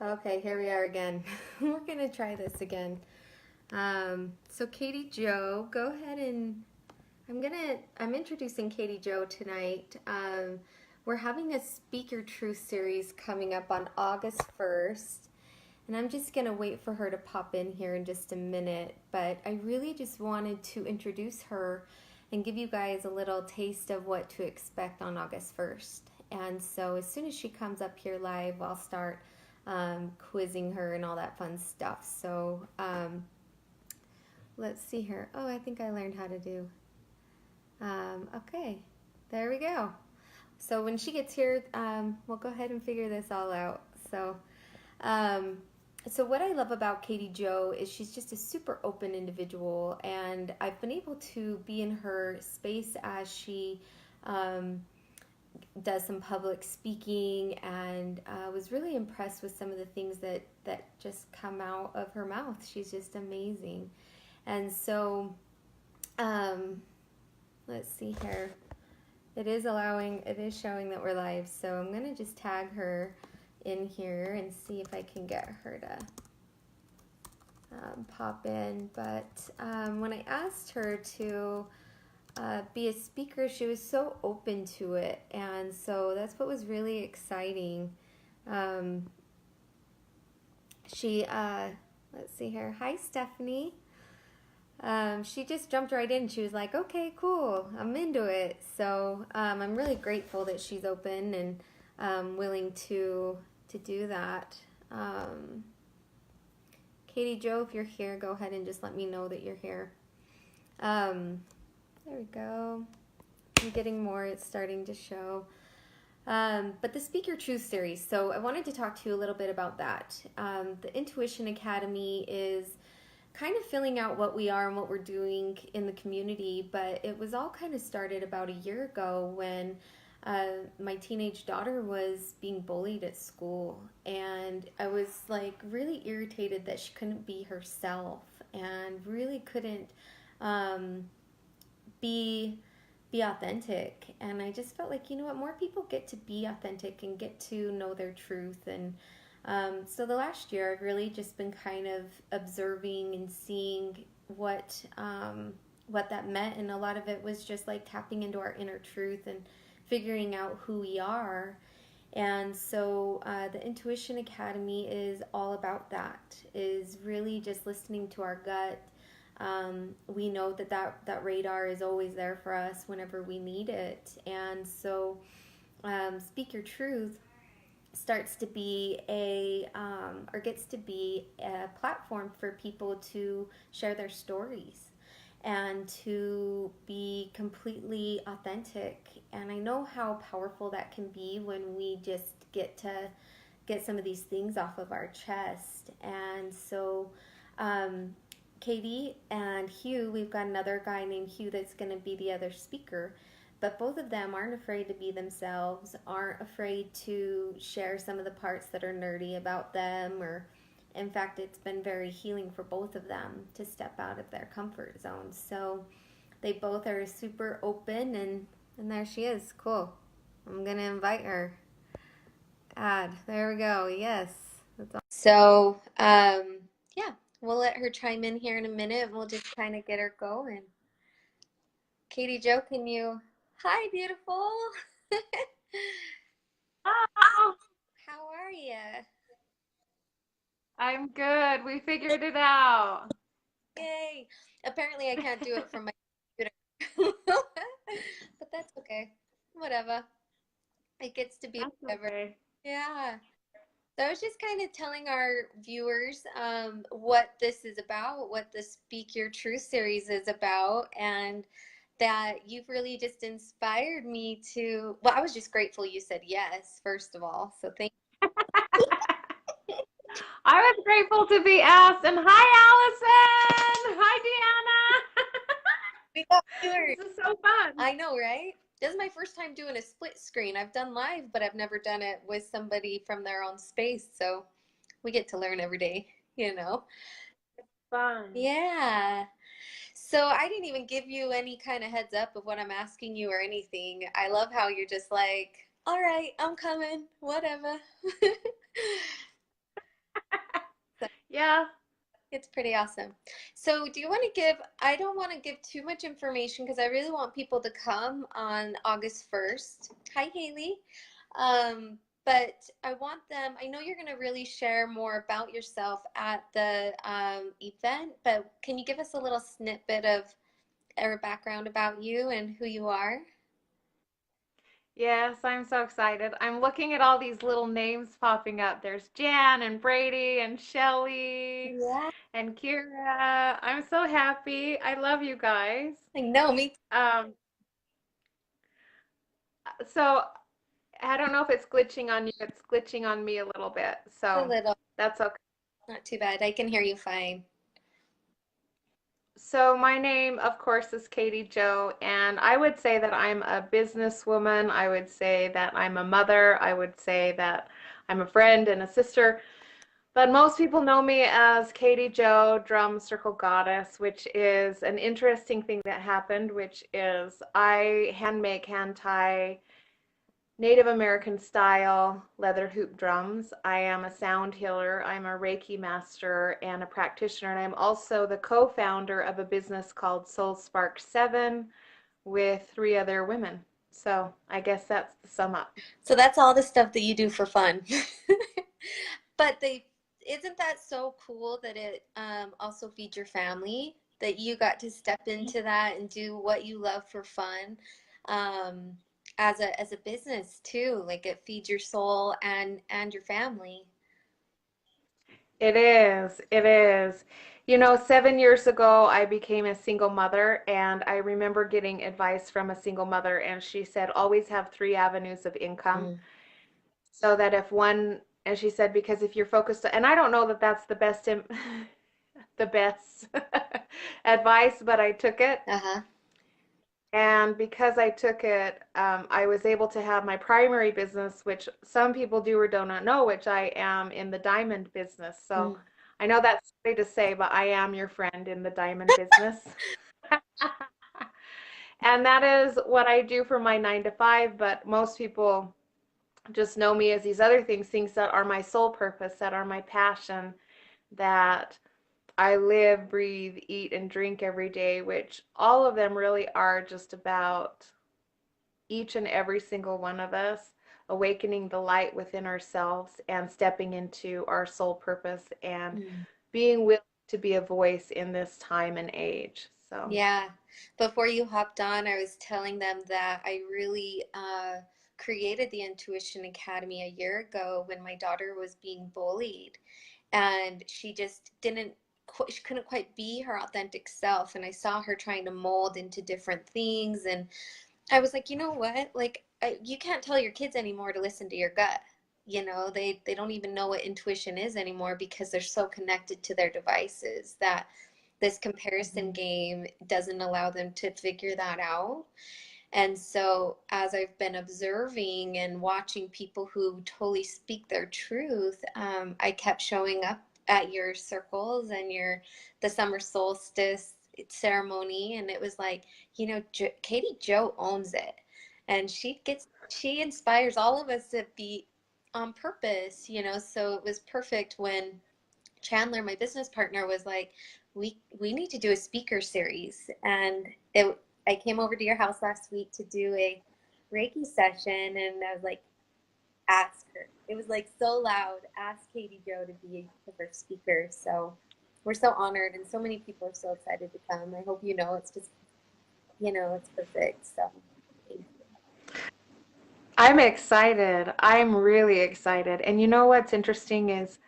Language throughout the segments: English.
Okay, here we are again. We're gonna try this again. So KatieJo, go ahead and I'm introducing KatieJo tonight. We're having a Speak Your Truth series coming up on August 1st, and I'm just gonna wait for her to pop in here in just a minute. But I really just wanted to introduce her and give you guys a little taste of what to expect on August 1st. And so as soon as she comes up here live, I'll start quizzing her and all that fun stuff. So let's see here. Oh, I think I learned how to do. Okay, there we go. So when she gets here, we'll go ahead and figure this all out. Um, so what I love about KatieJo is she's just a super open individual, and I've been able to be in her space as she um, does some public speaking, and was really impressed with some of the things that just come out of her mouth. She's just amazing. And so let's see here. It is showing that we're live, so I'm gonna just tag her in here and see if I can get her to pop in. But when I asked her to be a speaker, she was so open to it, and so that's what was really exciting. She let's see here. Hi, Stephanie. She just jumped right in. She was like, okay, cool, I'm into it. So I'm really grateful that she's open and willing to do that. KatieJo, if you're here, go ahead and just let me know that you're here. There we go. I'm getting more. It's starting to show. But the Speak Your Truth series. So I wanted to talk to you a little bit about that. The Intuition Academy is kind of filling out what we are and what we're doing in the community, but it was all kind of started about a year ago when my teenage daughter was being bullied at school, and I was like really irritated that she couldn't be herself and really couldn't be authentic. And I just felt like, you know what, more people get to be authentic and get to know their truth. And so the last year I've really just been kind of observing and seeing what that meant, and a lot of it was just like tapping into our inner truth and figuring out who we are. And so the Intuition Academy is all about that, is really just listening to our gut. We know that radar is always there for us whenever we need it. And so Speak Your Truth starts to be or gets to be a platform for people to share their stories and to be completely authentic. And I know how powerful that can be when we just get to get some of these things off of our chest. And so Katie and Hugh, we've got another guy named Hugh that's going to be the other speaker. But both of them aren't afraid to be themselves, aren't afraid to share some of the parts that are nerdy about them, or in fact, it's been very healing for both of them to step out of their comfort zone. So they both are super open, and there she is. Cool. I'm going to invite her. Add. There we go. Yes. That's awesome. So, yeah, we'll let her chime in here in a minute, and we'll just kind of get her going. KatieJo, can you? Hi, beautiful. Oh, How are you? I'm good. We figured it out. Yay. Apparently, I can't do it from my computer. But that's okay. Whatever. It gets to be That's whatever. okay. Yeah. So I was just kind of telling our viewers what this is about, what the Speak Your Truth series is about, and that you've really just inspired me to. Well, I was just grateful you said yes, first of all. So thank I was grateful to be asked. And hi, Allison. Hi, Deanna. you. We got viewers. This is so fun. I know, right? This is my first time doing a split screen. I've done live, but I've never done it with somebody from their own space. So we get to learn every day, you know? Fun. Yeah. So I didn't even give you any kind of heads up of what I'm asking you or anything. I love how you're just like, all right, I'm coming, whatever. Yeah. It's pretty awesome. So, do you want to give? I don't want to give too much information because I really want people to come on August 1st. Hi, Haley. But I want them, I know you're going to really share more about yourself at the event, but can you give us a little snippet of or background about you and who you are? Yes, I'm so excited. I'm looking at all these little names popping up. There's Jan and Brady and Shelly Yeah, and Kira. I'm so happy. I love you guys. I know me Um, so I don't know if it's glitching on you. It's glitching on me a little bit. a So little. that's okay. Not too bad. I can hear you fine. So my name, of course, is KatieJo, and I would say that I'm a businesswoman. I would say that I'm a mother. I would say that I'm a friend and a sister. But most people know me as KatieJo, Drum Circle Goddess, which is an interesting thing that happened, which is I hand make, hand tie Native American style leather hoop drums. I am a sound healer. I'm a Reiki master and a practitioner. And I'm also the co-founder of a business called Soul Spark 7 with three other women. So I guess that's the sum up. So that's all the stuff that you do for fun. But they isn't that so cool that it also feeds your family that you got to step into that and do what you love for fun um, as a business too. Like it feeds your soul and your family. It is. It is. You know, 7 years ago, I became a single mother, and I remember getting advice from a single mother, and she said, always have three avenues of income. Mm. So that if one, and she said, because if you're focused, and I don't know that that's the best, the best advice, but I took it. Uh-huh. And because I took it, I was able to have my primary business, which some people do or do not know, which I am in the diamond business. So Mm. I know that's silly to say, but I am your friend in the diamond business. And that is what I do for my 9 to 5. But most people just know me as these other things, things that are my sole purpose, that are my passion, that I live, breathe, eat, and drink every day, which all of them really are just about each and every single one of us awakening the light within ourselves and stepping into our soul purpose and Mm. being willing to be a voice in this time and age. So, Yeah. Before you hopped on, I was telling them that I really created the Intuition Academy a year ago when my daughter was being bullied, and she just didn't she couldn't quite be her authentic self, and I saw her trying to mold into different things, and I was like, you know what? Like, you can't tell your kids anymore to listen to your gut. You know, they don't even know what intuition is anymore because they're so connected to their devices that this comparison mhm. game doesn't allow them to figure that out. And so, as I've been observing and watching people who totally speak their truth, I kept showing up at your circles and the summer solstice ceremony, and it was like, KatieJo owns it, and she inspires all of us to be on purpose, So it was perfect when Chandler, my business partner, was like, we need to do a speaker series, and I came over to your house last week to do a Reiki session, and I was like, ask her. It was like so loud. Ask KatieJo to be the first speaker. So we're so honored, and so many people are so excited to come. I hope you know it's just it's perfect. So thank you. I'm excited. I'm really excited. And you know what's interesting is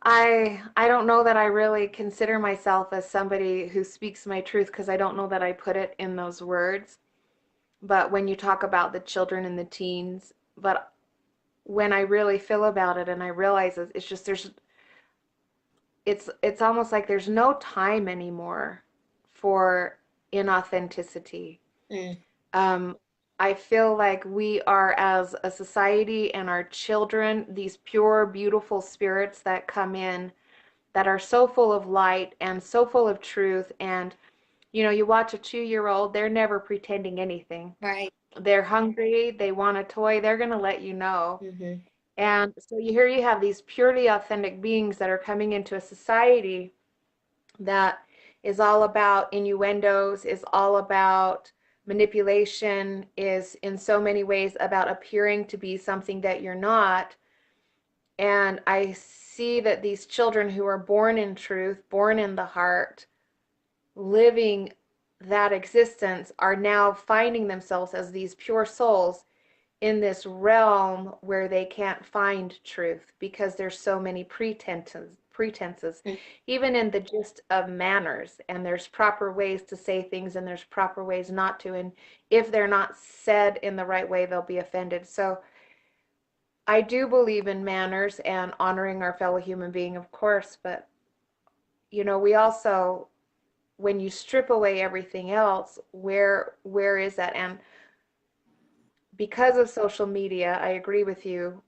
I don't know that I really consider myself as somebody who speaks my truth because I don't know that I put it in those words. But when you talk about the children and the teens, but when I really feel about it and I realize it's just it's almost like there's no time anymore for inauthenticity. Mm, Um, I feel like we are, as a society and our children, these pure, beautiful spirits that come in that are so full of light and so full of truth. And, you watch a 2-year-old, they're never pretending anything. right. They're hungry, they want a toy, they're going to let you know. Mm-hmm. And so here you have these purely authentic beings that are coming into a society that is all about innuendos, is all about manipulation, is in so many ways about appearing to be something that you're not. And I see that these children who are born in truth, born in the heart, living that existence are now finding themselves as these pure souls in this realm where they can't find truth because there's so many pretenses Mm. even in the gist of manners, and there's proper ways to say things and there's proper ways not to, and if they're not said in the right way they'll be offended. So I do believe in manners and honoring our fellow human being, of course, but we also, when you strip away everything else, where is that? And because of social media, I agree with you,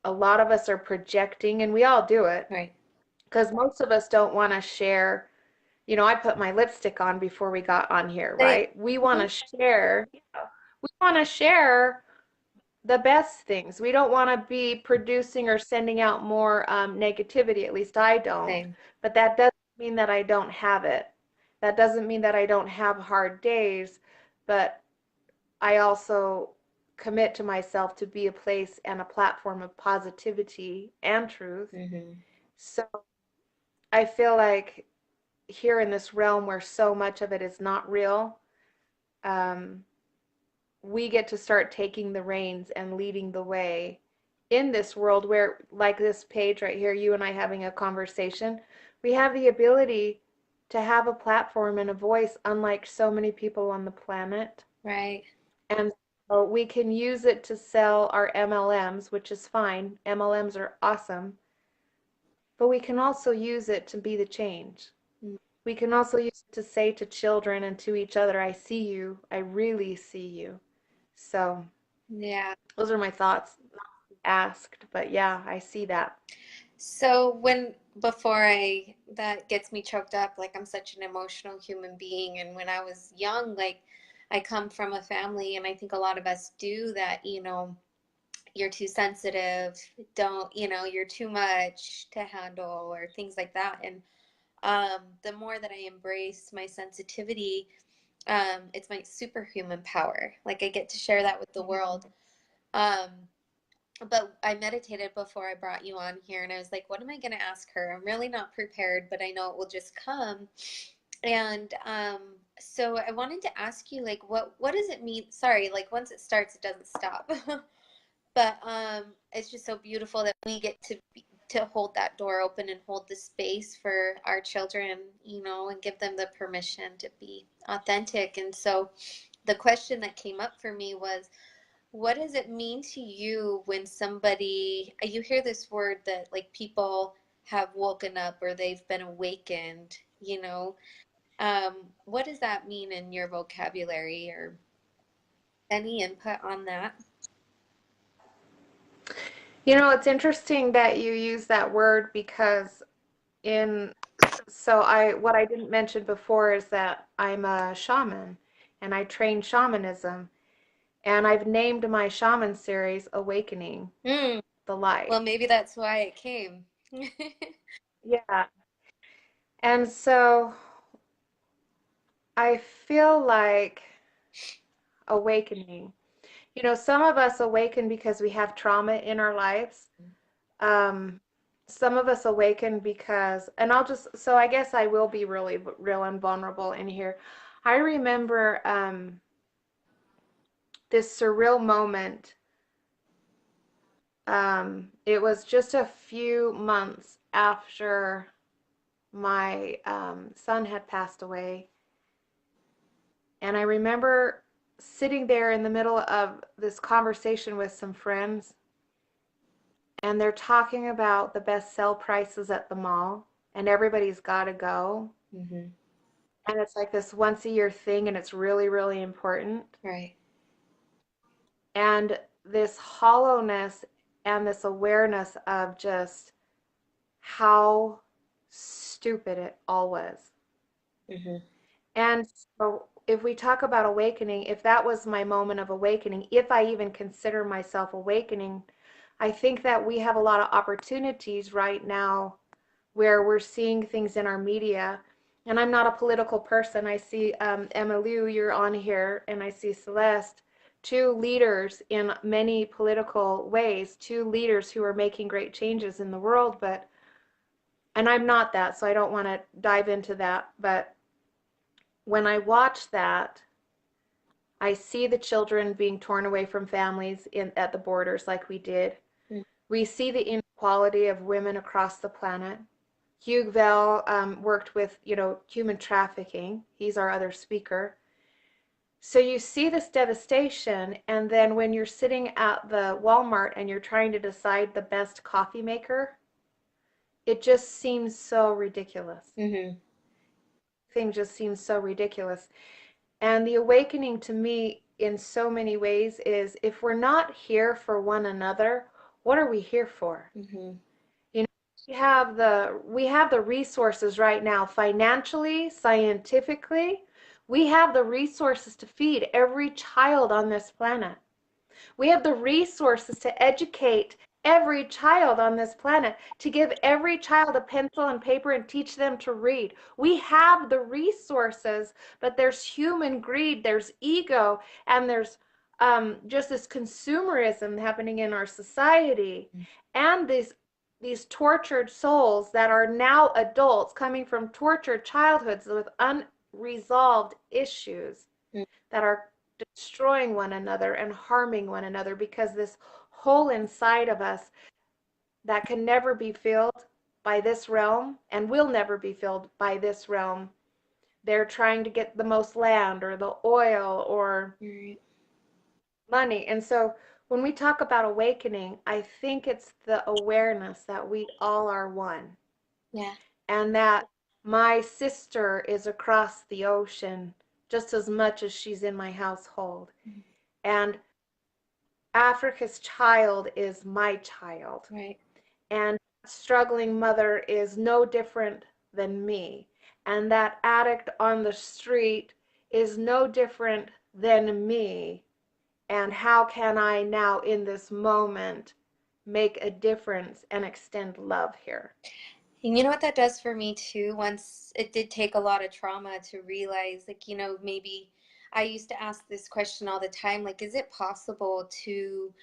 a lot of us are projecting, and we all do it Right. because most of us don't want to share. I put my lipstick on before we got on here, Same. right? We want Mhm. to share. We want to share the best things. We don't want to be producing or sending out more negativity. At least I don't. Same. But that doesn't mean that I don't have it. That doesn't mean that I don't have hard days. But I also commit to myself to be a place and a platform of positivity and truth. Hmm. So I feel like here in this realm where so much of it is not real, um, we get to start taking the reins and leading the way in this world where, like this page right here, you and I having a conversation, we have the ability to have a platform and a voice unlike so many people on the planet. Right. And so we can use it to sell our MLMs, which is fine. MLMs are awesome. But we can also use it to be the change. Mm. We can also use it to say to children and to each other, I see you. I really see you. So Yeah. those are my thoughts. Asked, but yeah, I see that. So before that gets me choked up, like I'm such an emotional human being. And when I was young, like I come from a family, and I think a lot of us do that, you're too sensitive, don't, you're too much to handle, or things like that. And the more that I embrace my sensitivity, it's my superhuman power. Like I get to share that with the world. Um, but I meditated before I brought you on here, and I was like, what am I going to ask her? I'm really not prepared, but I know it will just come. And so I wanted to ask you, like, what does it mean? Sorry, like once it starts, it doesn't stop. But it's just so beautiful that we get to hold that door open and hold the space for our children, and give them the permission to be authentic. And so the question that came up for me was, what does it mean to you when you hear this word that like people have woken up or they've been awakened, what does that mean in your vocabulary, or any input on that? It's interesting that you use that word because in so I what I didn't mention before is that I'm a shaman and I train shamanism, and I've named my shaman series Awakening Hmm. the Light. Well, maybe that's why it came. Yeah. And so I feel like awakening. Some of us awaken because we have trauma in our lives. Um, some of us awaken because, and so I guess I will be really real and vulnerable in here. I remember this surreal moment. It was just a few months after my son had passed away. And I remember sitting there in the middle of this conversation with some friends, and they're talking about the best sell prices at the mall, and everybody's got to go. Hmm. And it's like this once a year thing, and it's really, really important. Right. And this hollowness and this awareness of just how stupid it all was. Hmm. And so, if we talk about awakening, if that was my moment of awakening, if I even consider myself awakening, I think that we have a lot of opportunities right now where we're seeing things in our media. And I'm not a political person. I see Emma Liu, you're on here, and I see Celeste, two leaders in many political ways, two leaders who are making great changes in the world. But, and I'm not that, so I don't want to dive into that. But when I watch that, I see the children being torn away from families at the borders like we did. Mm. We see the inequality of women across the planet. Hugh Bell worked with, human trafficking. He's our other speaker. So you see this devastation, and then when you're sitting at the Walmart and you're trying to decide the best coffee maker, it just seems so ridiculous. Mm-hmm. Thing just seems so ridiculous. And the awakening to me in so many ways is if we're not here for one another, what are we here for? Mm-hmm. You know, we have the resources right now, financially, scientifically. We have the resources to feed every child on this planet. We have the resources to educate every child on this planet, to give every child a pencil and paper and teach them to read. We have the resources, but there's human greed, there's ego, and there's just this consumerism happening in our society, and these tortured souls that are now adults coming from tortured childhoods with unresolved issues that are destroying one another and harming one another because this hole inside of us that can never be filled by this realm and will never be filled by this realm. They're trying to get the most land or the oil or Right. money. And so when we talk about awakening, I think it's the awareness that we all are one, Yeah. and that my sister is across the ocean just as much as she's in my household. Mm-hmm. And Africa's child is my child. Right. And struggling mother is no different than me. And that addict on the street is no different than me. And how can I now, in this moment, make a difference and extend love here? And you know what that does for me too? Once it did take a lot of trauma to realize, like, maybe I used to ask this question all the time, like, is it possible to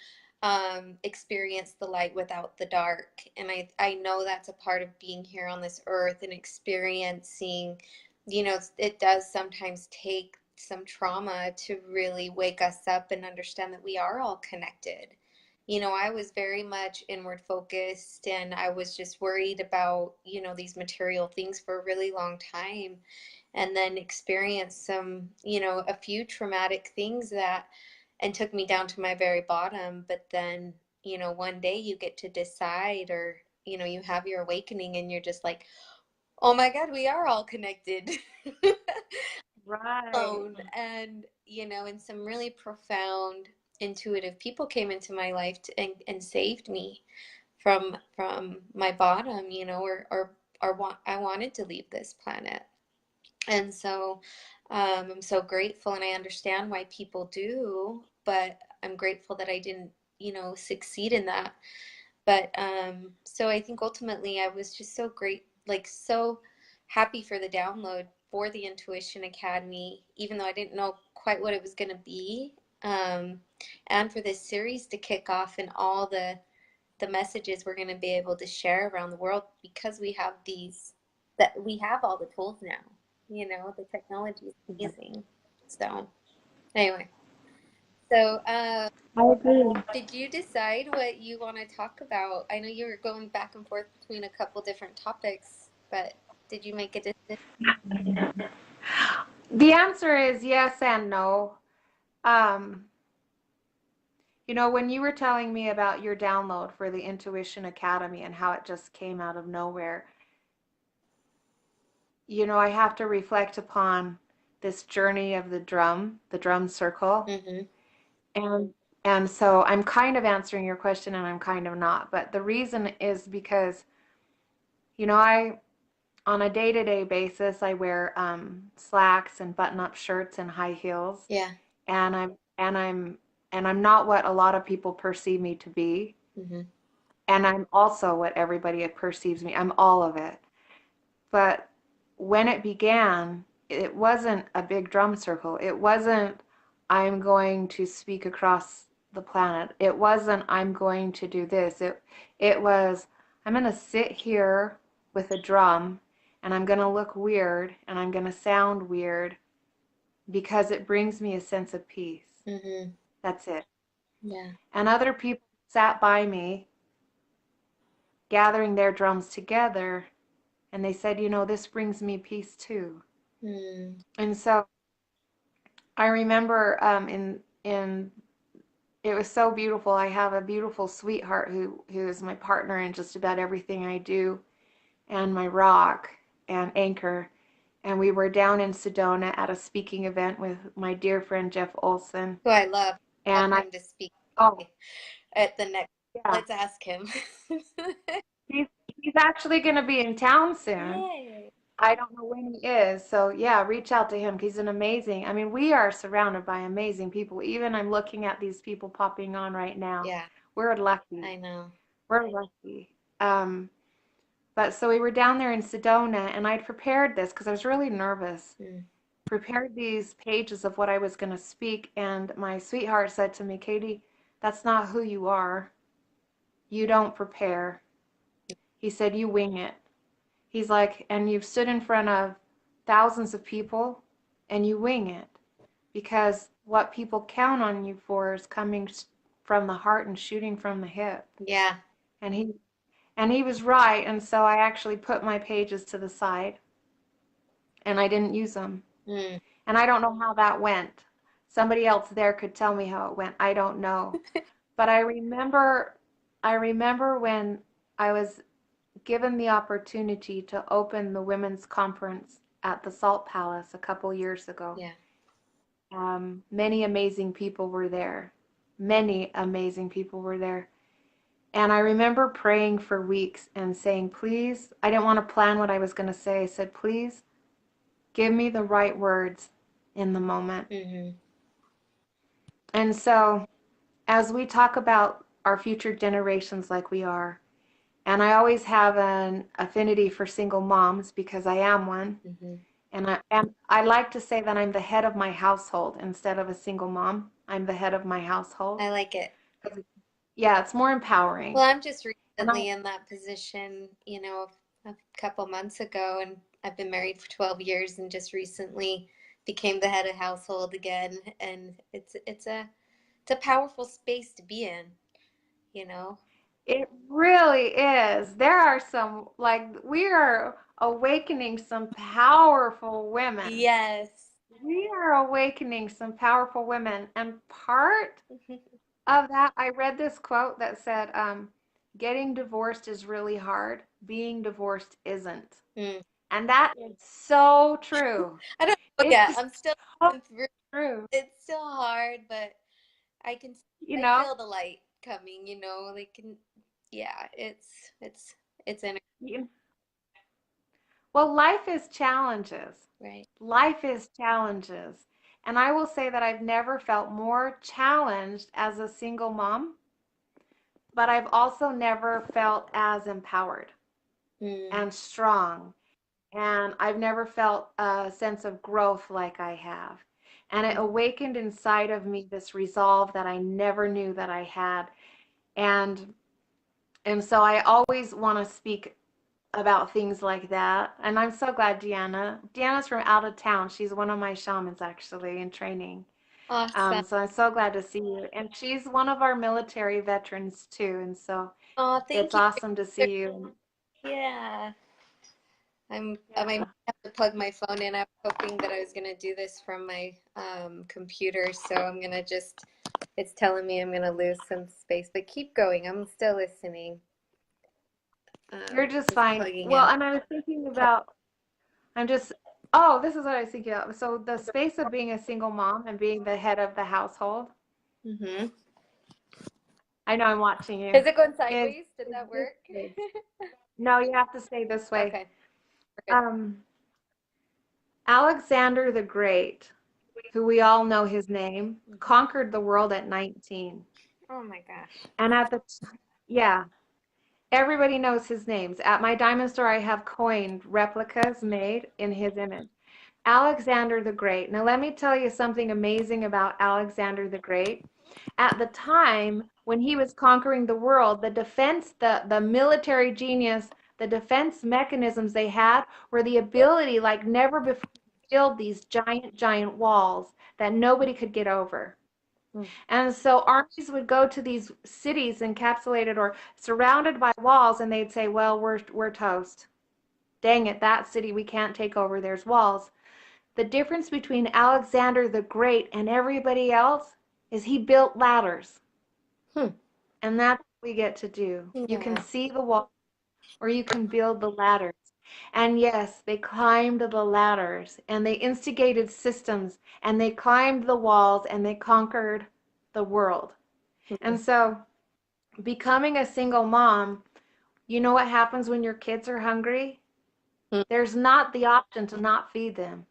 experience the light without the dark? And I know that's a part of being here on this earth and experiencing, it does sometimes take some trauma to really wake us up and understand that we are all connected. I was very much inward focused and I was just worried about, these material things for a really long time, and then experienced some, a few traumatic things that and took me down to my very bottom. But then, one day you get to decide, or, you have your awakening and you're just like, oh my God, we are all connected. Right. And and some really profound intuitive people came into my life and saved me from my bottom, I wanted to leave this planet. And so I'm so grateful, and I understand why people do, but I'm grateful that I didn't, succeed in that. But so I think ultimately I was just so great, like so happy for the download for the Intuition Academy, even though I didn't know quite what it was going to be. Um, and for this series to kick off, and all the messages we're going to be able to share around the world, because we have all the tools now. The technology is amazing. So anyway, so I agree. did you decide what you want to talk about? I know you were going back and forth between a couple different topics, but did you make a decision? The answer is yes and no. Um, when you were telling me about your download for the Intuition Academy and how it just came out of nowhere, I have to reflect upon this journey of the drum circle. Mm-hmm. And so I'm kind of answering your question and I'm kind of not. But the reason is because, I on a day-to-day basis I wear slacks and button-up shirts and high heels. Yeah. And I'm not what a lot of people perceive me to be. Mm-hmm. And I'm also what everybody perceives me. I'm all of it. But when it began, it wasn't a big drum circle. It wasn't, I'm going to speak across the planet. It wasn't, I'm going to do this. It was, I'm going to sit here with a drum and I'm going to look weird and I'm going to sound weird because it brings me a sense of peace. Mm-hmm. That's it. Yeah. And other people sat by me gathering their drums together and they said, this brings me peace too. Mm. And so I remember in it was so beautiful. I have a beautiful sweetheart who is my partner in just about everything I do, and my rock and anchor. And we were down in Sedona at a speaking event with my dear friend Jeff Olson. Who I love. And Want him to speak oh at the next. yeah, Let's ask him. he's he's actually going to be in town soon. Yay. I don't know when he is. So yeah, reach out to him. He's an amazing. I mean, we are surrounded by amazing people. Even I'm looking at these people popping on right now. Yeah, We're lucky. I know. We're lucky. But so we were down there in Sedona, and I'd prepared this because I was really nervous. Mm. Prepared these pages of what I was going to speak, and my sweetheart said to me, Katie, that's not who you are. You don't prepare. He said, you wing it. He's like, and you've stood in front of thousands of people and you wing it because what people count on you for is coming from the heart and shooting from the hip. Yeah. And he was right. And so I actually put my pages to the side and I didn't use them. Mm. And I don't know how that went. Somebody else there could tell me how it went. I don't know. But I remember when I was given the opportunity to open the women's conference at the Salt Palace a couple years ago. Yeah. Many amazing people were there. Many amazing people were there. And I remember praying for weeks and saying, please, I didn't want to plan what I was going to say. I said, please give me the right words in the moment. Mm-hmm. And so as we talk about our future generations like we are, and I always have an affinity for single moms because I am one. Mm-hmm. And I like to say that I'm the head of my household instead of a single mom. I'm the head of my household. I like it. Yeah, it's more empowering. Well, I'm just And recently in that position, a couple months ago, and I've been married for 12 years and just recently became the head of household again, and it's a powerful space to be in, you know. it really is. There are some, like, we are awakening some powerful women. Yes. We are awakening some powerful women. And part of that, I read this quote that said, getting divorced is really hard. Being divorced isn't. Mm. And that is so true. I don't know It's yet. just I'm still so going through. true. It's still hard, but You I know, feel the light coming, yeah, it's in You- well, life is challenges. right. Life is challenges. And I will say that I've never felt more challenged as a single mom, but I've also never felt as empowered Mm. and strong. And I've never felt a sense of growth like I have. And it awakened inside of me this resolve that I never knew that I had. And and so I always want to speak about things like that. And I'm so glad Deanna's from out of town. She's one of my shamans actually in training. Awesome. So I'm so glad to see you. And she's one of our military veterans too. And so Oh, it's thank you. awesome to see you. Yeah. I might Yeah. have to plug my phone in. I was hoping that I was gonna do this from my computer, so I'm gonna just it's telling me I'm gonna lose some space, but keep going. I'm still listening. You're just Just fine. plugging Well, in. and I was thinking about, I'm just, oh, this is what I was thinking of. So the space of being a single mom and being the head of the household, Mm-hmm. I know I'm watching you, Is it going is, sideways? Did is that this work? space. No, you have to stay this way. Okay, we're good. Um, Alexander the Great, who we all know his name, conquered the world at 19. Oh my gosh. And Yeah, everybody knows his names. At my diamond store, I have coined replicas made in his image. Alexander the Great. Now, let me tell you something amazing about Alexander the Great. At the time when he was conquering the world, the defense, the military genius, the defense mechanisms they had were the ability, like never before, to build these giant, giant walls that nobody could get over. Mm. And so armies would go to these cities encapsulated or surrounded by walls, and they'd say, well, we're toast. Dang it, that city we can't take over, there's walls. The difference between Alexander the Great and everybody else is he built ladders. Hmm. And that's what we get to do. You can Yeah. see the wall or you can build the ladders. And yes, they climbed the ladders and they instigated systems and they climbed the walls and they conquered the world. Mm. And so, becoming a single mom, you know what happens when your kids are hungry? Mm. There's not the option to not feed them.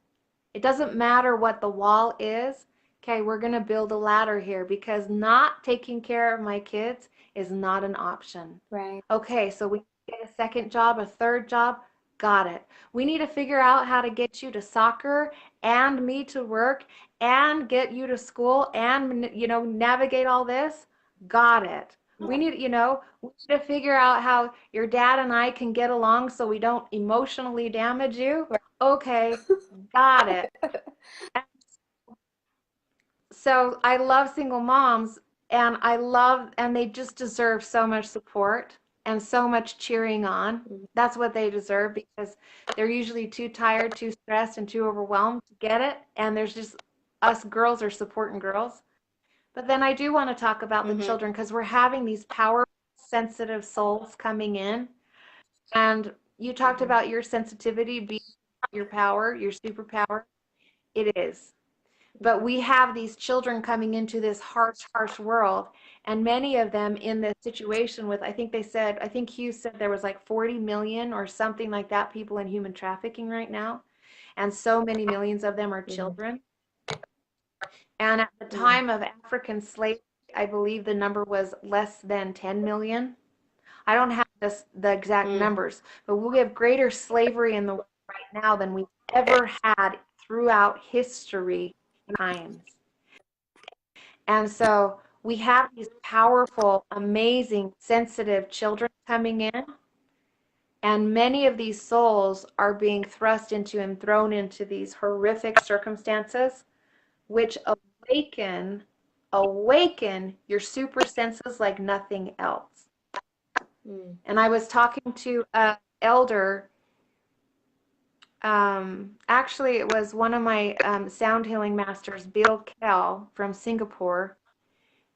It doesn't matter what the wall is. Okay, we're going to build a ladder here because not taking care of my kids is not an option. Right. Okay, so we get a second job, a third job. Got it. We need to figure out how to get you to soccer and me to work and get you to school and, navigate all this. Got it. We Yeah. need, we need to figure out how your dad and I can get along so we don't emotionally damage you. Right. Okay, got it. So I love single moms and they just deserve so much support and so much cheering on. Mm. That's what they deserve because they're usually too tired, too stressed, and too overwhelmed to get it. And there's just us girls are supporting girls. But then I do want to talk about the Mm-hmm. children because we're having these powerful, sensitive souls coming in. And you talked Mm-hmm. about your sensitivity being your power, your superpower. It is. But we have these children coming into this harsh, harsh world, and many of them in this situation with, I think Hugh said there was like 40 million or something like that people in human trafficking right now, and so many millions of them are Mm-hmm. children. And at the Mm. time of African slavery, I believe the number was less than 10 million. I don't have the exact Mm. numbers, but we have greater slavery in the world right now than we've ever had throughout history times. And so we have these powerful, amazing, sensitive children coming in, and many of these souls are being thrust into and thrown into these horrific circumstances, which awaken your super senses like nothing else. Mm. And I was talking to an elder. Actually, it was one of my sound healing masters, Bill Kell from Singapore.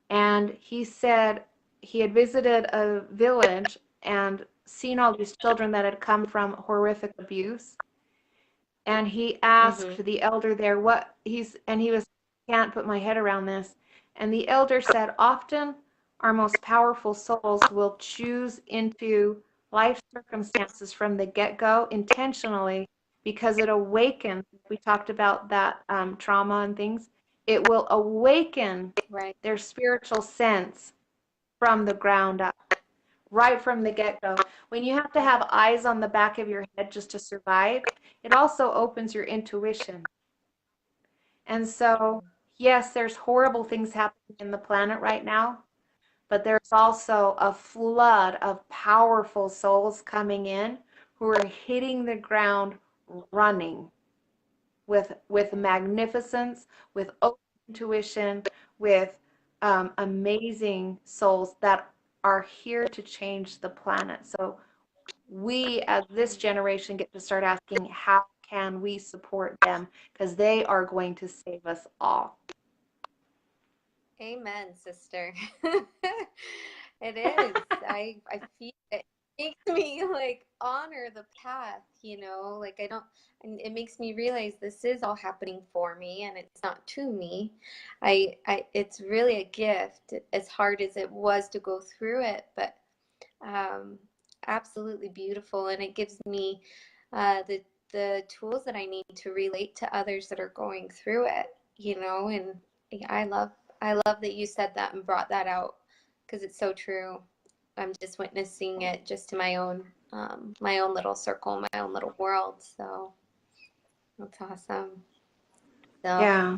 And he said he had visited a village and seen all these children that had come from horrific abuse. And he Mm-hmm. asked the elder there and he was, can't put my head around this. And the elder said, often our most powerful souls will choose into life circumstances from the get-go intentionally because it awakens. We talked about that trauma and things. It will awaken Right. their spiritual sense from the ground up, right from the get-go. When you have to have eyes on the back of your head just to survive, it also opens your intuition. And so, yes, there's horrible things happening in the planet right now, but there's also a flood of powerful souls coming in who are hitting the ground running with magnificence, with open intuition, with amazing souls that are here to change the planet. So we, as this generation, get to start asking, how can we support them? Because they are going to save us all. Amen, sister. It is. I feel it makes me like honor the path, like I don't and it makes me realize this is all happening for me and it's not to me. I it's really a gift as hard as it was to go through it, but um absolutely beautiful, and it gives me the tools that I need to relate to others that are going through it, and I love that you said that and brought that out because it's so true. I'm just witnessing it just to my own little circle, my own little world. So that's awesome. So, Yeah.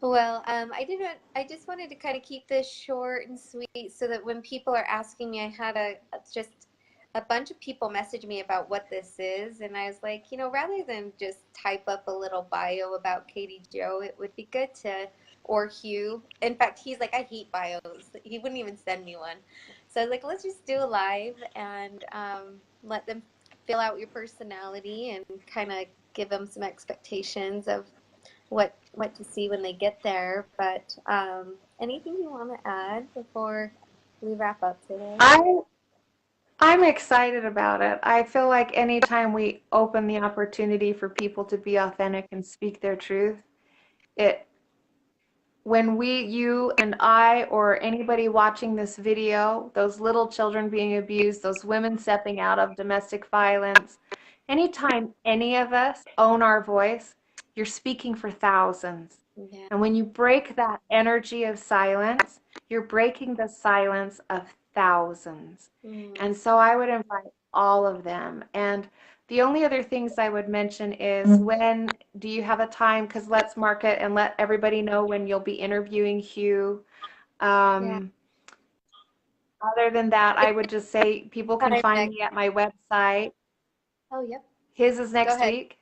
well, I just wanted to kind of keep this short and sweet so that when people are asking me, I had just a bunch of people message me about what this is, and I was like, rather than just type up a little bio about KatieJo, it would be good to, or Hugh. In fact, he's like, I hate bios. He wouldn't even send me one. So I was like, let's just do a live and let them fill out your personality and kind of give them some expectations of what to see when they get there. But anything you want to add before we wrap up today? I I'm excited about it. I feel like anytime we open the opportunity for people to be authentic and speak their truth, it when you and I, or anybody watching this video, those little children being abused, those women stepping out of domestic violence, anytime any of us own our voice, you're speaking for thousands. Yeah. And when you break that energy of silence, you're breaking the silence of thousands. Mm. And so I would invite all of them. And the only other things I would mention is, when do you have a time? Because let's mark it and let everybody know when you'll be interviewing Hugh. Yeah. Um, Other than that, I would just say people can Time find next. me at my website. Oh, yep. His is Go next ahead. week.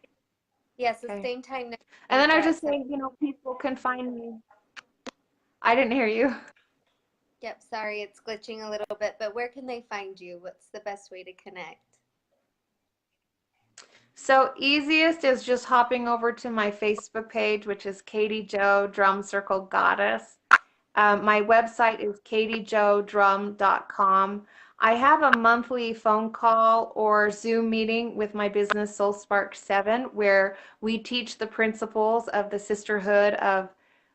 Yes, the Okay. same time next And then week I at just 7. say, people can find me. I didn't hear you. Yep. Sorry, it's glitching a little bit, but where can they find you? What's the best way to connect? So easiest is just hopping over to my Facebook page, which is KatieJo Drum Circle Goddess. My website is katiejodrum.com. I have a monthly phone call or Zoom meeting with my business Soul Spark 7, where we teach the principles of the sisterhood of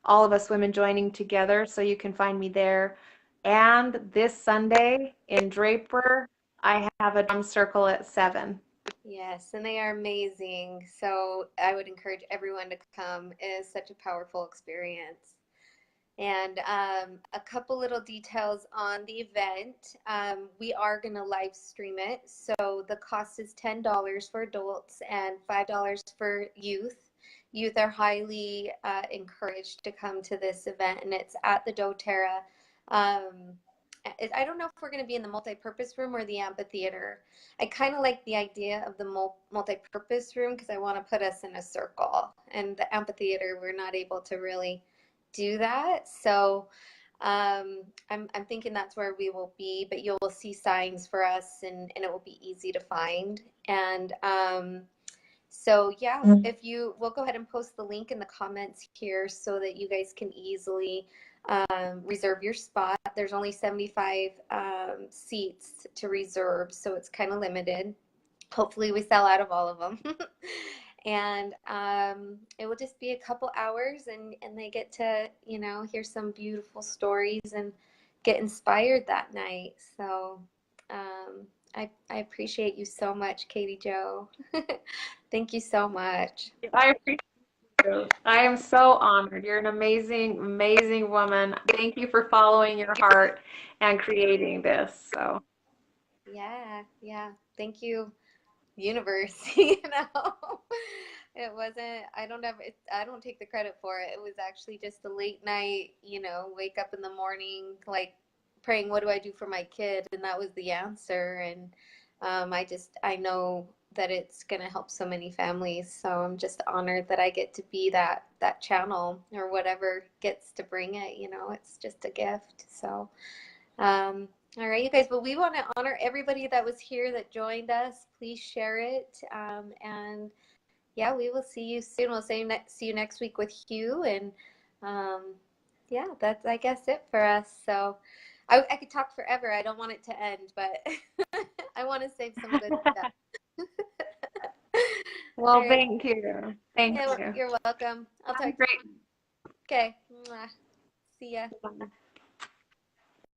all of us women joining together. So you can find me there. And this Sunday in Draper, I have a drum circle at 7. Yes, and they are amazing. So I would encourage everyone to come. It is such a powerful experience. And a couple little details on the event. We are going to live stream it. So the cost is $10 for adults and $5 for youth. Youth are highly encouraged to come to this event, and it's at the DoTerra. Um, I don't know if we're going to be in the multi-purpose room or the amphitheater. I kind of like the idea of the multi-purpose room because I want to put us in a circle. And the amphitheater, we're not able to really do that. So I'm thinking that's where we will be, but you'll see signs for us, and it will be easy to find. And so yeah, if you will go ahead and post the link in the comments here so that you guys can easily reserve your spot. There's only 75 seats to reserve, so it's kind of limited. Hopefully we sell out of all of them. And it will just be a couple hours, and they get to hear some beautiful stories and get inspired that night. So I appreciate you so much, KatieJo. Thank you so much. I appreciate you. I am so honored. You're an amazing, amazing woman. Thank you for following your heart and creating this. So, Yeah, thank you, universe. It wasn't, I don't take the credit for it. It was actually just a late night, wake up in the morning like praying, what do I do for my kid? And that was the answer. And I know that it's going to help so many families. So I'm just honored that I get to be that channel, or whatever gets to bring it. It's just a gift. So all right, you guys. Well, we want to honor everybody that was here, that joined us. Please share it. And yeah, we will see you soon. We'll see you next week with Hugh. And yeah, that's, I guess, it for us. So I could talk forever. I don't want it to end, but I want to save some good stuff. All well, right. thank you. Thank Yeah, you. you're welcome. I'll Have a talk. great Okay. Mwah. See ya. one.